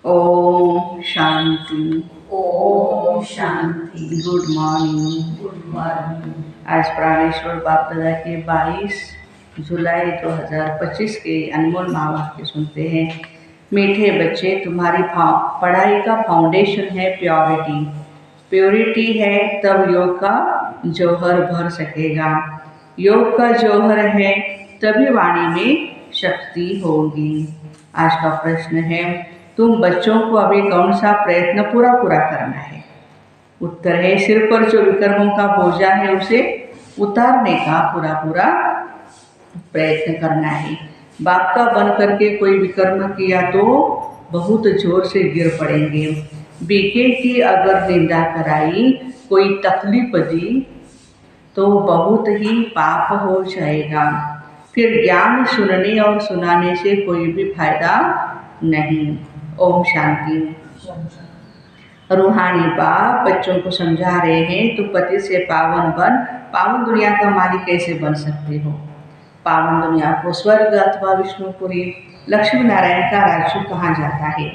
ओम शांति। ओम शांति। Good morning. Good morning. आज प्राणेश्वर बाप दादा के 22 जुलाई 2025 के अनमोल महावाक्य सुनते हैं। मीठे बच्चे, तुम्हारी पढ़ाई का फाउंडेशन है प्योरिटी। प्योरिटी है तब योग का जौहर भर सकेगा। योग का जौहर है तभी वाणी में शक्ति होगी। आज का प्रश्न है, तुम बच्चों को अभी कौन सा प्रयत्न पूरा करना है? उत्तर है, सिर पर जो विकर्मों का बोझा है उसे उतारने का पूरा प्रयत्न करना है। बाप का बन करके कोई विकर्म किया तो बहुत जोर से गिर पड़ेंगे। बीके की अगर निंदा कराई, कोई तकलीफ दी तो बहुत ही पाप हो जाएगा। फिर ज्ञान सुनने और सुनाने से कोई भी फायदा नहीं। ओम शांति। रूहानी बाप बच्चों को समझा रहे हैं, तुम पति से पावन बन, पावन दुनिया का मालिक कैसे बन सकते हो? पावन दुनिया को स्वर्ग अथवा विष्णुपुरी, लक्ष्मी नारायण का राज्य कहा जाता है।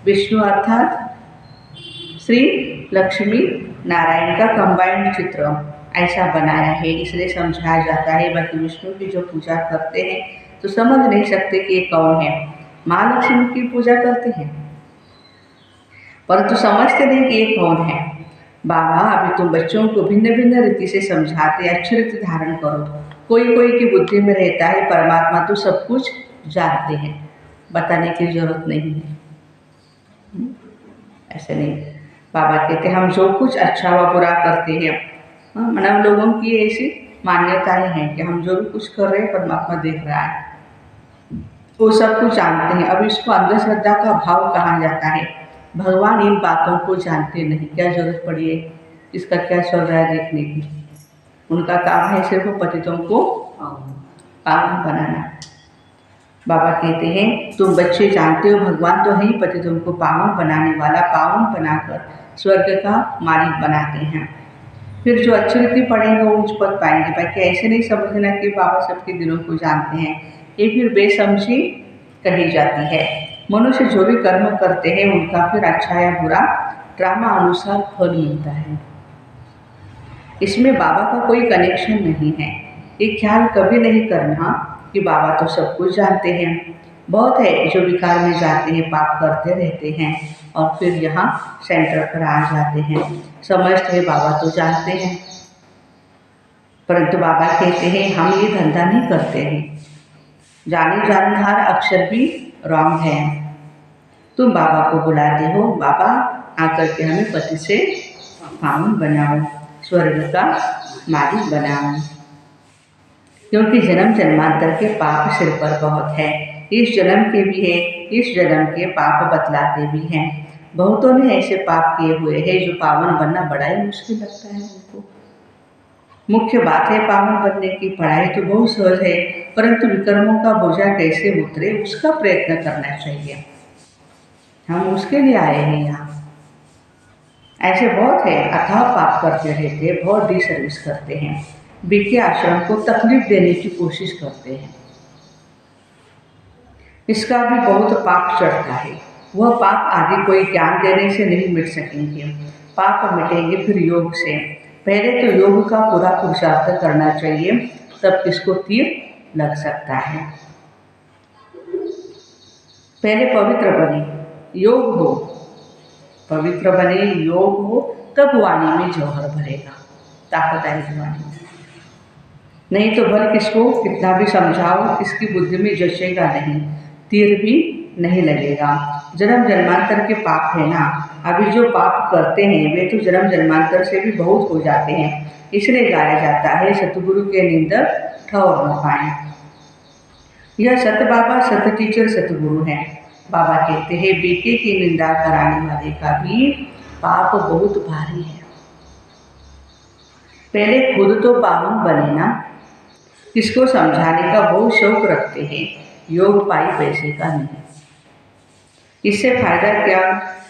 विष्णु अर्थात श्री लक्ष्मी नारायण का कंबाइंड चित्र ऐसा बनाया है, इसलिए समझाया जाता है। बाकी विष्णु की जो पूजा करते हैं तो समझ नहीं सकते कि ये कौन है। माँ लक्ष्मी की पूजा करते हैं परंतु समझते नहीं कि ये कौन है। बाबा अभी तुम बच्चों को भिन्न भिन्न रीति से समझाते, अच्छी रीति धारण करो। कोई की बुद्धि में रहता है परमात्मा तो सब कुछ जानते हैं, बताने की जरूरत नहीं है। ऐसे नहीं, बाबा कहते हम जो कुछ अच्छा व बुरा करते हैं, मतलब लोगों की ऐसी मान्यताएं हैं कि हम जो भी कुछ कर रहे हैं परमात्मा देख रहा है, वो सब कुछ जानते हैं। अब इसको अंधश्रद्धा का भाव कहा जाता है। भगवान इन बातों को जानते नहीं, क्या जरूरत पड़ी है इसका क्या चल रहा है देखने की। उनका काम है सिर्फ पतितों को पावन बनाना। बाबा कहते हैं तुम बच्चे जानते हो भगवान तो है ही पतितों को पावन बनाने वाला, पावन बनाकर स्वर्ग का मालिक बनाते हैं। फिर जो अच्छी रीति पढ़ेंगे वो उच्च पद पाएंगे। बाकी ऐसे नहीं समझना कि बाबा सबके दिलों को जानते हैं, ये फिर बेसमझी कही जाती है। मनुष्य जो भी कर्म करते हैं उनका फिर अच्छा या बुरा ड्रामा अनुसार फल मिलता है। इसमें बाबा का कोई कनेक्शन नहीं है। ये ख्याल कभी नहीं करना कि बाबा तो सब कुछ जानते हैं। बहुत है जो विकार में जाते हैं, पाप करते रहते हैं और फिर यहाँ सेंटर पर आ जाते हैं, समझते हैं बाबा तो जानते हैं। परंतु बाबा कहते हैं हम ये धंधा नहीं करते हैं। जाने जानहार अक्षर भी रॉन्ग है। तुम बाबा को बुलाते हो, बाबा आकर के हमें पति से पावन बनाओ, स्वर्ग का मालिक बनाओ। क्योंकि जन्म जन्मांतर के पाप सिर पर बहुत है। इस जन्म के भी है, इस जन्म के पाप बतलाते भी हैं। बहुतों ने ऐसे पाप किए हुए हैं जो पावन बनना बड़ा ही मुश्किल लगता है उनको। मुख्य बात है पावन बनने की। पढ़ाई तो बहुत सहज है, परंतु विकर्मों का बोझा कैसे उतरे उसका प्रयत्न करना चाहिए। हम उसके लिए आए हैं यहाँ। ऐसे बहुत है, अथाह पाप करते रहते, बहुत डिसर्विस करते हैं, बीके आश्रम को तकलीफ देने की कोशिश करते हैं। इसका भी बहुत पाप चढ़ता है। वह पाप आगे कोई ज्ञान देने से नहीं मिट सकेंगे। पाप मिटेंगे फिर योग से। पहले तो योग का पूरा पुरुषार्थ करना चाहिए, तब किसको तीर लग सकता है। पहले पवित्र बने, योग हो, पवित्र बने, योग हो, तब वाणी में जौहर भरेगा, ताकत आएगी वाणी में। नहीं तो भले किसको कितना भी समझाओ, किसकी बुद्धि में जचेगा नहीं, तीर भी नहीं लगेगा। जन्म जन्मांतर के पाप है ना, अभी जो पाप करते हैं वे तो जन्म जन्मांतर से भी बहुत हो जाते हैं। इसलिए गाया जाता है सतगुरु के निंदक ठौर न पाए। यह सत बाबा सत टीचर सतगुरु हैं। बाबा कहते हैं बेटे की निंदा कराने वाले का भी पाप बहुत भारी है। पहले खुद तो पावन बने ना। किसको समझाने का बहुत शौक रखते हैं, योग पाई पैसे का नहीं। इससे फायदा क्या?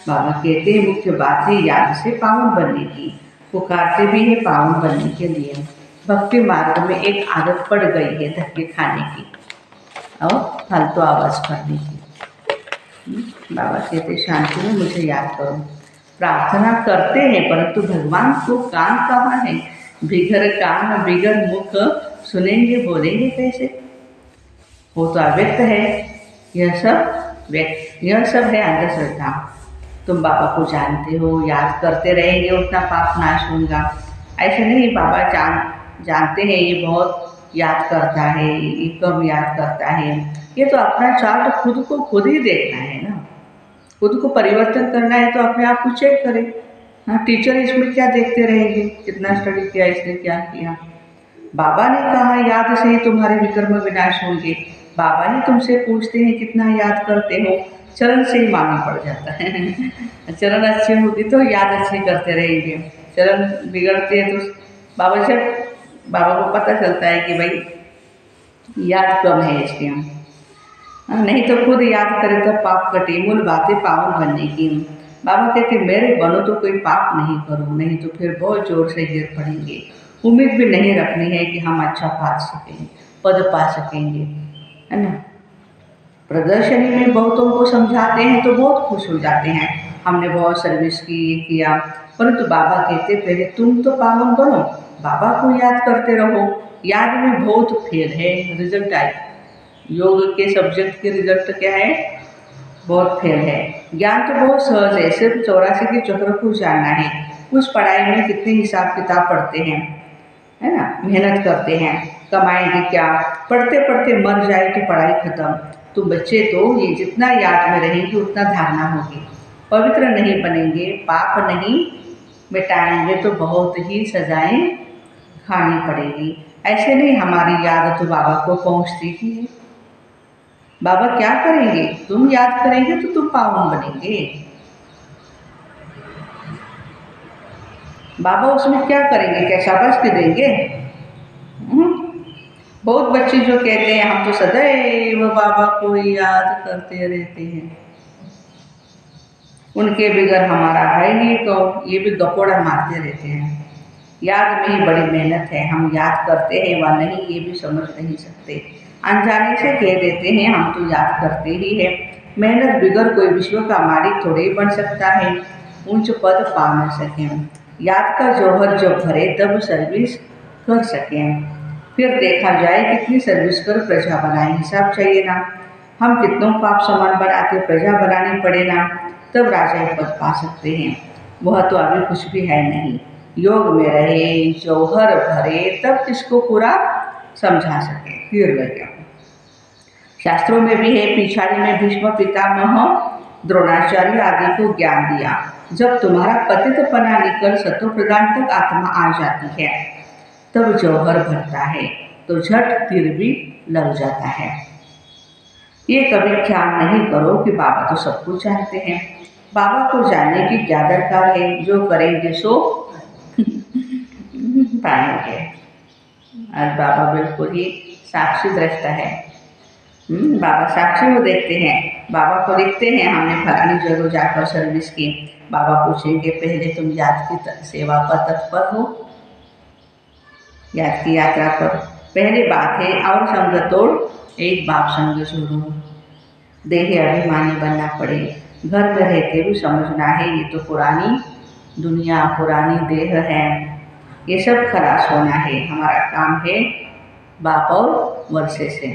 बाबा कहते हैं मुख्य बात है याद से पावन बनने की। पुकारते भी है पावन बनने के लिए। भक्ति मार्ग में एक आदत पड़ गई है धक्के खाने की और फालतू आवाज़ करने की। बाबा कहते शांति में मुझे याद करो। प्रार्थना करते हैं परंतु भगवान को कान कहाँ है? बिगर कान बिगर मुख सुनेंगे बोलेंगे कैसे? वो तो अव्यक्त है। यह सब है अंधश्रद्धा। तुम बाबा को जानते हो, याद करते रहेंगे उतना पाप नाश होगा। ऐसे नहीं, बाबा जानते हैं ये बहुत याद करता है, ये कम याद करता है। ये तो अपना चार्ट खुद को खुद ही देखना है ना। खुद को परिवर्तन करना है तो अपने आप को चेक करें। हाँ, टीचर इसमें क्या देखते रहेंगे, कितना स्टडी किया, इसने क्या किया। बाबा ने कहा याद से ही तुम्हारे विकर्म विनाश होंगे। बाबा ही तुमसे पूछते हैं कितना याद करते हो, चरण से ही मालूम पड़ जाता है। चरण अच्छे होगी तो याद अच्छे करते रहेंगे, चरण बिगड़ते हैं तो बाबा को पता चलता है कि भाई याद कम है इसके। हम नहीं तो खुद याद करें तो पाप कटे, मूल बातें पावन बनने की। बाबा कहते मेरे बनो तो कोई पाप नहीं करो, नहीं तो फिर बहुत जोर से गिर पड़ेंगे। उम्मीद भी नहीं रखनी है कि हम अच्छा पा सकेंगे, पद पा सकेंगे, है ना। प्रदर्शनी में बहुतों को समझाते हैं तो बहुत खुश हो जाते हैं, हमने बहुत सर्विस की, ये किया। परंतु बाबा कहते पहले तुम तो पावन बनो, बाबा को याद करते रहो। याद में बहुत फेल है, रिजल्ट आए। योग के सब्जेक्ट के रिजल्ट क्या है? बहुत फेल है। ज्ञान तो बहुत सहज है, सिर्फ 84 के चक्र को जानना है। उस पढ़ाई में कितने हिसाब किताब पढ़ते हैं, है ना, मेहनत करते हैं, कमाएंगे क्या? पढ़ते पढ़ते मर जाए तो पढ़ाई खत्म। तो बच्चे तो ये जितना याद में रहेंगे उतना धारणा होगी। पवित्र नहीं बनेंगे, पाप नहीं मिटाएंगे तो बहुत ही सजाएं खानी पड़ेगी। ऐसे नहीं हमारी याद तो बाबा को पहुंचती ही है। बाबा क्या करेंगे? तुम याद करेंगे तो तुम पावन बनेंगे। बाबा उसमें क्या करेंगे? क्या शाबाश देंगे? बहुत बच्चे जो कहते हैं हम तो सदैव बाबा को याद करते रहते हैं, उनके बगैर हमारा है नहीं, तो ये भी गपोड़ा मारते रहते हैं। याद में ही बड़ी मेहनत है, हम याद करते हैं व नहीं ये भी समझ नहीं सकते। अनजाने से कह देते हैं हम तो याद करते ही है। मेहनत बिगड़ कोई विश्व का मालिक थोड़े ही बन सकता है, ऊंच पद पा न सकें। याद का जौहर जब भरे तब सर्विस कर सकें। फिर देखा जाए कितनी सर्विस कर प्रजा बनाए, हिसाब चाहिए ना। हम कितनों पाप समान बनाते प्रजा बनानी पड़े ना, तब राजा पद पा सकते हैं। वह तो अभी कुछ भी है नहीं। योग में रहे, जौहर भरे, तब किसको पूरा समझा सके। फिर लगे शास्त्रों में भी है, पिछाड़ी में भीष्म पितामह द्रोणाचार्य आदि को ज्ञान दिया। जब तुम्हारा पतितपना निकल सत्व प्रदान तक आत्मा आ जाती है तब जौहर भरता है, तो झट तीर भी लग जाता है। ये कभी ख्याल नहीं करो कि बाबा तो सब कुछ जानते हैं। बाबा को जानने की क्या दरकार है? जो करेंगे सो पाएंगे। आज बाबा बिल्कुल ही साक्षी दृष्टा है। बाबा साक्षी को देखते हैं, बाबा को लिखते हैं हमने फलानी जगह जाकर सर्विस की। बाबा पूछेंगे पहले तुम याद की सेवा पर तत्पर हो? याद की यात्रा पर पहली बात है और संग तोड़, एक बाप संग छोड़ो। देह अभिमानी बनना पड़े, घर में रहते भी समझना है ये तो पुरानी दुनिया, पुरानी देह है, ये सब खलास होना है। हमारा काम है बाप और वर्षे से।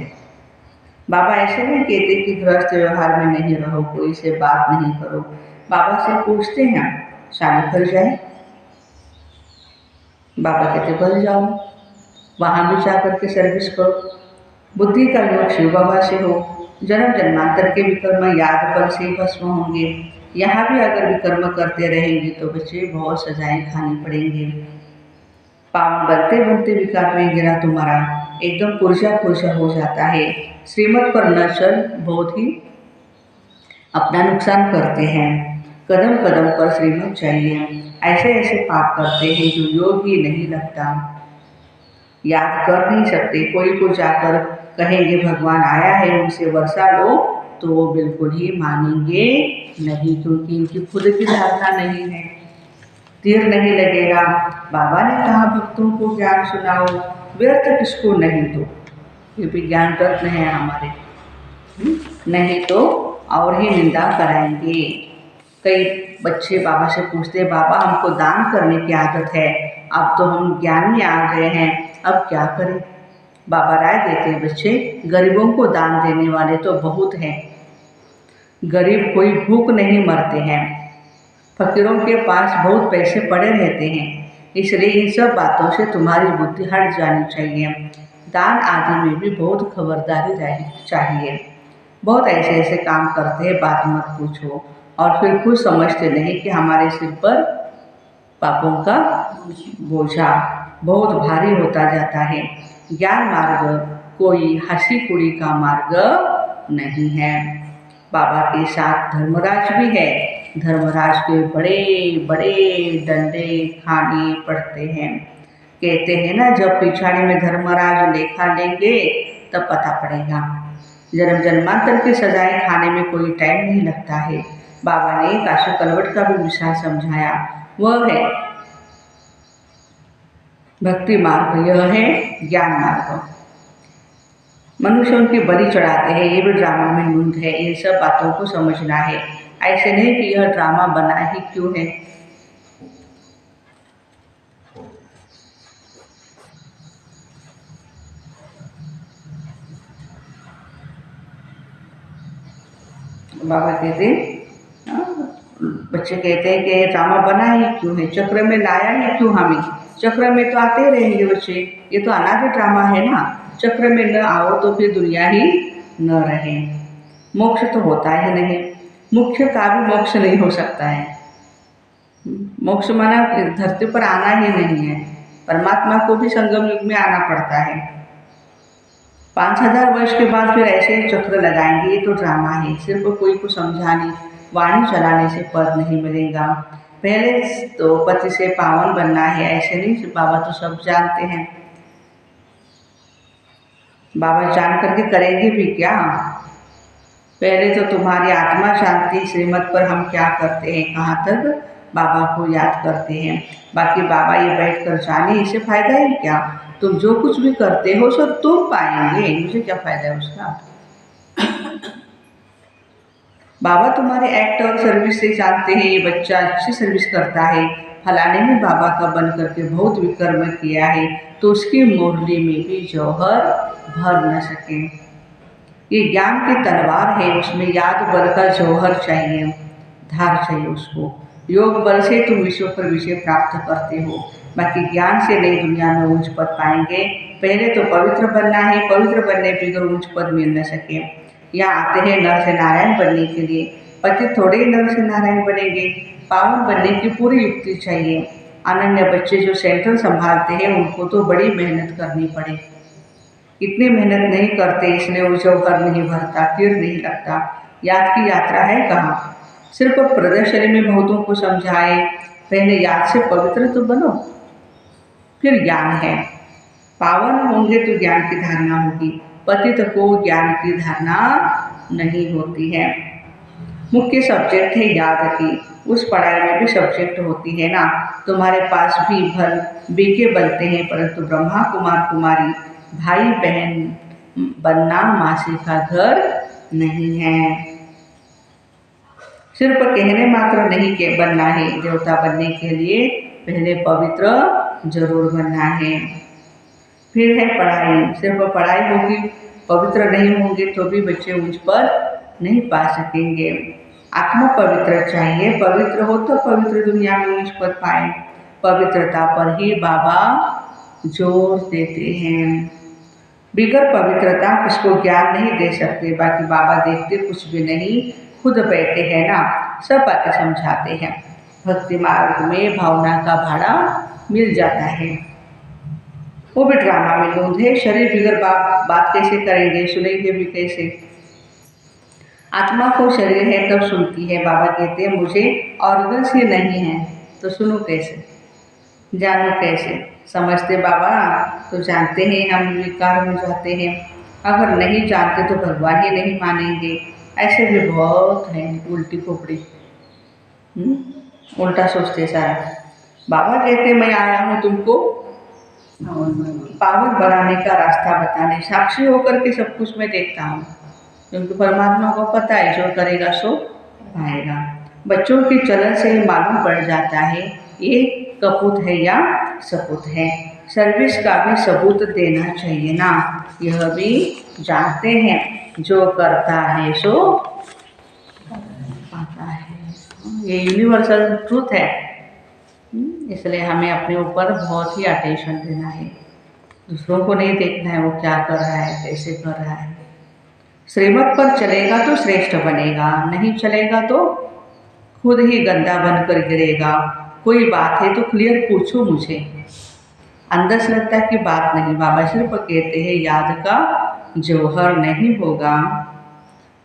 बाबा ऐसे नहीं कहते कि गृहस्थ व्यवहार में नहीं रहो, कोई से बात नहीं करो। बाबा से पूछते हैं शादी कर जाए? बाबा कहते बल जाओ, वहाँ भी जा करके सर्विस करो। बुद्धि का योग शिव बाबा से हो। जन्म जन्मांतर के विकर्म याद पर से भस्म होंगे। यहाँ भी अगर विकर्म करते रहेंगे तो बच्चे बहुत सजाएं खानी पड़ेंगे। पावन बनते बनते विकार में गिरा तुम्हारा एकदम पुरजा हो जाता है। श्रीमत पर न चल, बहुत ही अपना नुकसान करते हैं। कदम कदम पर श्रीमत चाहिए। ऐसे ऐसे पाप करते हैं जो योग ही नहीं लगता, याद कर नहीं सकते। कोई को जाकर कहेंगे भगवान आया है उनसे वर्षा लो, तो वो बिल्कुल ही मानेंगे नहीं, क्योंकि इनकी खुद की धारणा नहीं है। तीर नहीं लगेगा। बाबा ने कहा भक्तों को ज्ञान सुनाओ, व्यर्थ किसको नहीं तो। ये भी ज्ञान रत्न है हमारे, नहीं तो और ही निंदा कराएंगे। कई बच्चे बाबा से पूछते हैं, बाबा हमको दान करने की आदत है, अब तो हम ज्ञान में आ गए हैं, अब क्या करें। बाबा राय देते हैं, बच्चे गरीबों को दान देने वाले तो बहुत हैं, गरीब कोई भूख नहीं मरते हैं, फकीरों के पास बहुत पैसे पड़े रहते हैं, इसलिए इन सब बातों से तुम्हारी बुद्धि हट जानी चाहिए। दान आदि में भी बहुत खबरदारी रहनी चाहिए। बहुत ऐसे ऐसे काम करते हैं, बात मत पूछो, और फिर खुद समझते नहीं कि हमारे सिर पर पापों का बोझा बहुत भारी होता जाता है। ज्ञान मार्ग कोई हंसी कुड़ी का मार्ग नहीं है। बाबा के साथ धर्मराज भी है, धर्मराज के बड़े बड़े डंडे खाने पड़ते हैं। कहते हैं ना, जब पिछाड़ी में धर्मराज लेखा लेंगे तब पता पड़ेगा। जन्म जन्मांतर की सजाएं खाने में कोई टाइम नहीं लगता है। बाबा ने काशी कलवट का भी विचार समझाया, वह है भक्ति मार्ग, यह है ज्ञान मार्ग। मनुष्यों की बलि चढ़ाते हैं, ये भी ड्रामा में नूंद है, इन सब बातों को समझना है। ऐसे नहीं कि यह ड्रामा बना ही क्यों है। बाबा कहते बच्चे कहते हैं कि ये ड्रामा बना ही क्यों है, चक्र में लाया ही क्यों हमें, चक्र में तो आते रहेंगे बच्चे, ये तो अनादि ड्रामा है ना, चक्र में न आओ तो फिर दुनिया ही न रहे। मोक्ष तो होता ही नहीं, मुख्य का भी मोक्ष नहीं हो सकता है। मोक्ष माना धरती पर आना ही नहीं है, परमात्मा को भी संगम युग में आना पड़ता है। 5000 वर्ष के बाद फिर ऐसे चक्र लगाएंगे, ये तो ड्रामा है। सिर्फ कोई को समझाने वाणी चलाने से पद नहीं मिलेगा। पहले तो पति से पावन बनना है, ऐसे नहीं। बाबा तो सब जानते हैं, बाबा जान करके करेंगे भी क्या। पहले तो तुम्हारी आत्मा शांति श्रीमत पर हम क्या करते हैं, कहाँ तक बाबा को याद करते हैं। बाकी बाबा ये बैठ कर जाने, इससे फायदा ही क्या। तुम जो कुछ भी करते हो सब तुम पाएंगे, मुझे क्या फायदा है उसका। बाबा तुम्हारे एक्ट और सर्विस से जानते हैं, ये बच्चा अच्छी सर्विस करता है, फलाने ने बाबा का बन करके बहुत विकर्म किया है, तो उसकी मुरली में भी जौहर भर न सके। ये ज्ञान की तलवार है, उसमें याद बल का जौहर चाहिए, धार चाहिए उसको। योग बल से तुम विश्व पर विजय प्राप्त करते हो, बाकी ज्ञान से नई दुनिया में ऊंच पद पाएंगे। पहले तो पवित्र बनना है, पवित्र बनने बिगड़ ऊंच पद मिल न सके। यहाँ आते हैं नर से नारायण बनने के लिए, पति थोड़े ही नर से नारायण बनेंगे, पावन बनने की पूरी युक्ति चाहिए। अनन्य बच्चे जो सेंटर संभालते हैं उनको तो बड़ी मेहनत करनी पड़े, इतनी मेहनत नहीं करते, इसलिए वो जौहर नहीं भरता, तीर नहीं लगता। याद की यात्रा है कहाँ, सिर्फ प्रदर्शनी में बहुतों को समझाए। पहले याद से पवित्र तो बनो, फिर ज्ञान है। पावन होंगे तो ज्ञान की धारणा होगी, पतित को ज्ञान की धारणा नहीं होती है। मुख्य सब्जेक्ट है याद की, उस पढ़ाई में भी सब्जेक्ट होती है ना। तुम्हारे पास भी भर बीके बनते हैं, परंतु ब्रह्मा कुमार कुमारी भाई बहन बनना मासी का घर नहीं है। सिर्फ कहने मात्र नहीं के बनना है, देवता बनने के लिए पहले पवित्र जरूर बनना है। फिर है पढ़ाई, सिर्फ पढ़ाई होगी, पवित्र नहीं होंगे तो भी बच्चे ऊंच पर नहीं पा सकेंगे। आत्मा पवित्र चाहिए, पवित्र हो तो पवित्र दुनिया में ऊंच पद पाए। पवित्रता पर ही बाबा जोर देते हैं। बिगर पवित्रता किसको ज्ञान नहीं दे सकते। बाकी बाबा देखते कुछ भी नहीं, खुद बैठे हैं ना, सब बातें समझाते हैं। भक्ति मार्ग में भावना का भाड़ा मिल जाता है, वो भी ड्रामा में नूंद है। शरीर बिगर बात कैसे करेंगे, सुनेंगे भी कैसे। आत्मा को शरीर है तब सुनती है। बाबा कहते हैं मुझे ऑर्गन्स ही नहीं है तो सुनो कैसे, जानो कैसे। समझते बाबा तो जानते हैं हम विकार हो जाते हैं, अगर नहीं जानते तो भगवान ही नहीं मानेंगे। ऐसे भी बहुत हैं उल्टी खोपड़ी, उल्टा सोचते सारा। बाबा कहते मैं आया हूँ तुमको पावन बनाने का रास्ता बताने, साक्षी होकर के सब कुछ मैं देखता हूँ। क्योंकि परमात्मा को पता है जो करेगा सो पाएगा। बच्चों के चलन से ही मालूम पड़ जाता है ये कपूत है या सपूत है। सर्विस का भी सबूत देना चाहिए ना, यह भी जानते हैं जो करता है सो पाता है। ये यूनिवर्सल ट्रूथ है। इसलिए हमें अपने ऊपर बहुत ही अटेंशन देना है, दूसरों को नहीं देखना है वो क्या कर रहा है, कैसे कर रहा है। श्रीमत पर चलेगा तो श्रेष्ठ बनेगा, नहीं चलेगा तो खुद ही गंदा बनकर गिरेगा। कोई बात है तो क्लियर पूछो मुझे। अंधश्रद्धा की बात नहीं, बाबा सिर्फ कहते हैं याद का जौहर नहीं होगा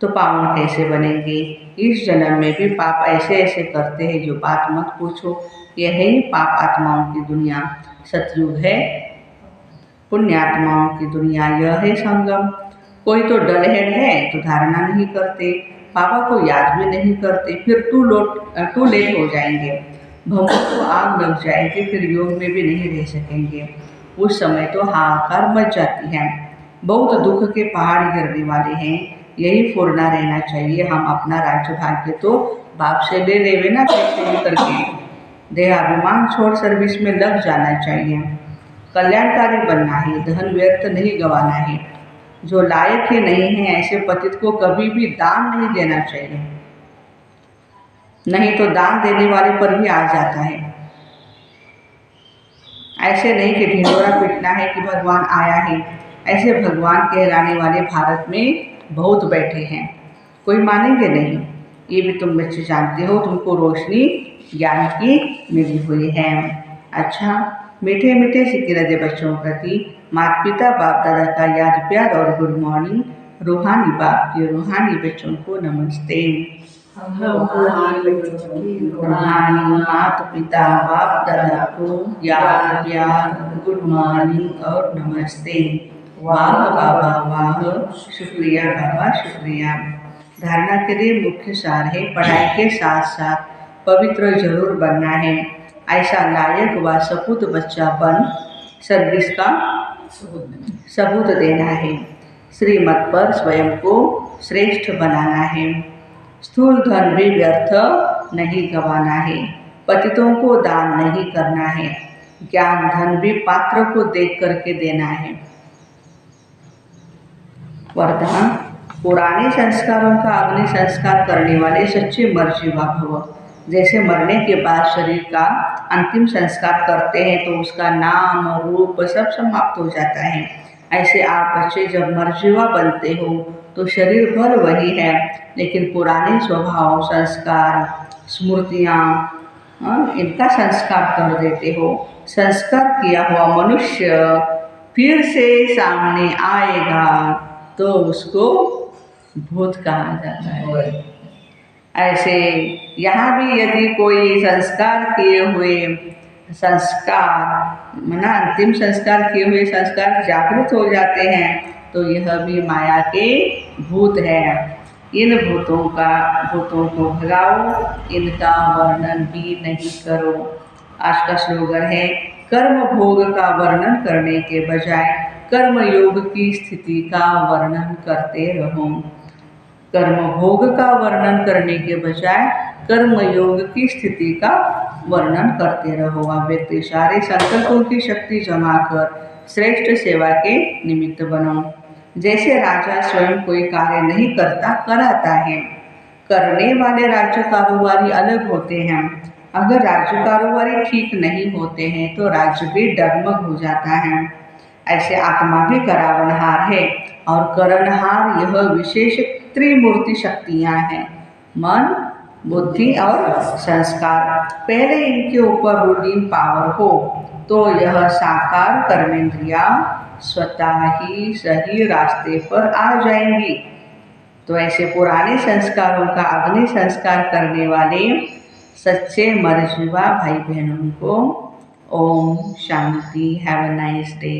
तो पावन कैसे बनेंगे। इस जन्म में भी पाप ऐसे ऐसे करते हैं जो बात मत पूछो। यह है ही पाप आत्माओं की दुनिया। सतयुग है पुण्यात्माओं की दुनिया, यह है संगम। कोई तो डलहेड है तो धारणा नहीं करते, बाबा को याद भी नहीं करते, फिर टू लेट हो जाएंगे। भगवान को आग लग जाएगी, फिर योग में भी नहीं रह सकेंगे। उस समय तो हाहाकार मच जाती है। बहुत दुख के पहाड़ गिरने वाले हैं। यही फुरना रहना चाहिए। हम अपना राज्य भाग्य तो बाप से ले लेवे ना, कैसे भी करके। देहाभिमान छोड़ सर्विस में लग जाना चाहिए। कल्याणकारी बनना है, धन व्यर्थ नहीं गंवाना है। जो लायक ही नहीं है ऐसे पतित को कभी भी दान नहीं देना चाहिए, नहीं तो दान देने वाले पर भी आ जाता है। ऐसे नहीं कि ढिंडोरा पीटना है कि भगवान आया है। ऐसे भगवान कहलाने वाले भारत में बहुत बैठे हैं, कोई मानेंगे नहीं। ये भी तुम बच्चे जानते हो, तुमको रोशनी ज्ञान की मिली हुई है। अच्छा, मीठे मीठे सिक्के रहे बच्चों प्रति माता पिता बाप दादा का याद प्यार और गुड मॉर्निंग। रूहानी बाप के रूहानी बच्चों को नमस्ते। रूहानी माता पिता बाप दादा को याद प्यार गुड मॉर्निंग और नमस्ते। वाह बाबा वाह, शुक्रिया बाबा शुक्रिया। धारणा के लिए मुख्य सार है पढ़ाई के साथ साथ पवित्र जरूर बनना है। ऐसा लायक व सपूत बच्चा बन सर्विस का सबूत देना है। श्रीमत पर स्वयं को श्रेष्ठ बनाना है। स्थूल धन भी व्यर्थ नहीं गंवाना है। पतितों को दान नहीं करना है। ज्ञान धन भी पात्र को देख करके देना है। वरदान, पुराने संस्कारों का अग्नि संस्कार करने वाले सच्चे मर्जीवा भव। जैसे मरने के बाद शरीर का अंतिम संस्कार करते हैं तो उसका नाम रूप सब समाप्त हो जाता है, ऐसे आप बच्चे जब मर्जीवा बनते हो तो शरीर भर वही है, लेकिन पुराने स्वभाव संस्कार स्मृतियाँ इनका संस्कार कर देते हो। संस्कार किया हुआ मनुष्य फिर से सामने आएगा तो उसको भूत कहा जाता है। ऐसे यहाँ भी यदि कोई संस्कार किए हुए अंतिम संस्कार किए हुए संस्कार जागृत हो जाते हैं तो यह भी माया के भूत है। इन भूतों को भगाओ, इनका वर्णन भी नहीं करो। आज का स्लोगन है, कर्म भोग का वर्णन करने के बजाय कर्म योग की स्थिति का वर्णन करते रहो। कर्म भोग का वर्णन करने के बजाय कर्म योग की स्थिति का वर्णन करते रहो। आप व्यक्ति सारे संकल्पों की शक्ति जमा कर श्रेष्ठ सेवा के निमित्त बनो। जैसे राजा स्वयं कोई कार्य नहीं करता, कराता है। करने वाले राज्य कारोबारी अलग होते हैं। अगर राज्य कारोबारी ठीक नहीं होते हैं तो राज्य भी डगमग हो जाता है। ऐसे आत्मा भी करावनहार है और करणहार यह विशेष त्रिमूर्ति शक्तियाँ हैं, मन बुद्धि और संस्कार। पहले इनके ऊपर रूलिंग पावर हो तो यह साकार कर्मेंद्रियाँ स्वतः ही सही रास्ते पर आ जाएंगी। तो ऐसे पुराने संस्कारों का अग्नि संस्कार करने वाले सच्चे मर्जीवा भाई बहनों को ओम शांति। Have a nice day.